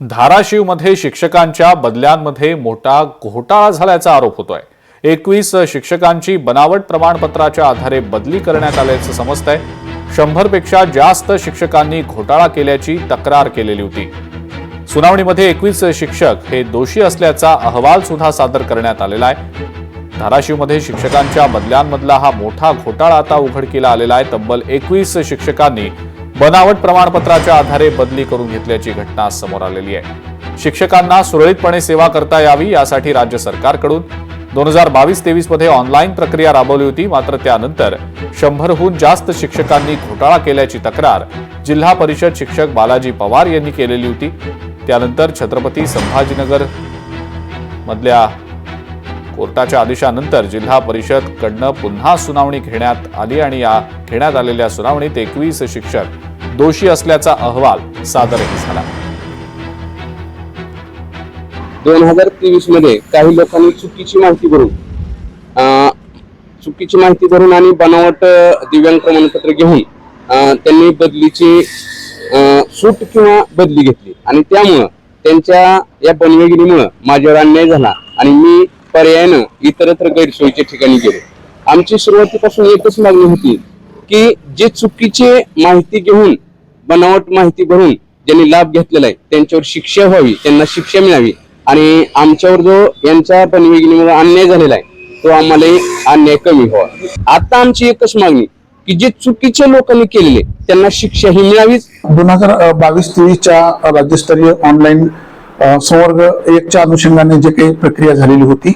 धाराशिवमध्ये शिक्षकांच्या बदल्यांमध्ये मोठा घोटाळा झाल्याचा आरोप होतोय। 21 शिक्षकांची बनावट प्रमाणपत्राच्या आधारे बदली करण्यात आल्याचं समजतंय। 100 पेक्षा जास्त शिक्षकांनी घोटाळा केल्याची तक्रार केलेली होती। सुनावणीमध्ये 21 शिक्षक हे दोषी असल्याचा अहवाल सुद्धा सादर करण्यात आलेला आहे। धाराशिवमध्ये शिक्षकांच्या बदल्यांमधला हा मोठा घोटाळा आता उघडकीला आलेला आहे। तब्बल 21 शिक्षकांनी बनावट प्रमाणपत्राच्या आधारे बदली करून घेतल्याची घटना समोर आलेली आहे। शिक्षकांना सुरळीतपणे सेवा करता यावी यासाठी राज्य सरकारकडून 2022-23 मध्ये ऑनलाईन प्रक्रिया राबवली होती। मात्र त्यानंतर 100हून जास्त शिक्षकांनी घोटाळा केल्याची तक्रार जिल्हा परिषद शिक्षक बालाजी पवार यांनी केलेली होती। त्यानंतर छत्रपती संभाजीनगर मधल्या कोर्टाच्या आदेशानंतर जिल्हा परिषद कडनं पुन्हा सुनावणी घेण्यात आली आणि या घेण्यात आलेल्या सुनावणीत 21 शिक्षक दोषी असल्याचा अहवाल सादरही झाला। 2023 मध्ये काही लोकांनी चुकीची माहिती भरून आणि बनावट दिव्यांग प्रमाणपत्र घेऊन त्यांनी बदलीची सूट किंवा बदली घेतली आणि त्यामुळे त्यांच्या या बनवेगिरीमुळे माझ्यावर अन्याय झाला आणि मी पर्यायानं इतरत्र गैरसोयीच्या ठिकाणी गेलो। आमची सुरुवातीपासून एकच मागणी होती की जे चुकीचे माहिती घेऊन बनावट माहिती भरून ज्यांनी लाभ घेतलेला आहे त्यांच्यावर शिक्षा व्हावी, त्यांना शिक्षा मिळावी आणि आमच्यावर जो यांच्या बनवेगिरीमुळे अन्याय झालेला आहे तो आम्हाला अन्याय कमी व्हावा। आता आमची एकच मागणी की जे चुकीचे लोकांनी केलेले त्यांना शिक्षा ही मिळावीच। 2022-23च्या राज्यस्तरीय ऑनलाईन संवर्ग 1च्या अनुषंगाने जे काही प्रक्रिया झालेली होती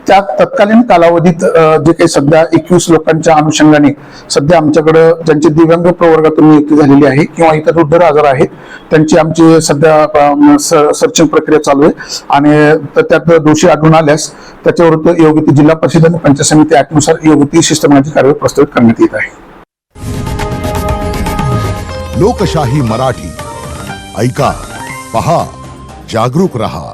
त्या तत्कालीन कालावधीत जे काही सध्या 21 लोकांच्या अनुषंगाने सध्या आमच्याकडे ज्यांची दिव्यांग प्रवर्गातून नियुक्ती झालेली आहे किंवा इतर रुग्ण आजार आहेत त्यांची आमची सध्या सर्चिंग प्रक्रिया चालू आहे आणि त्यात दोषी आढळून आल्यास त्याच्यावर योग्य ती जिल्हा परिषद आणि पंचायत समिती ऍक्टनुसार योग्य ती शिस्तमाची कार्यवाही प्रस्तावित करण्यात येत आहे। लोकशाही मराठी ऐका, पहा, जागरूक रहा।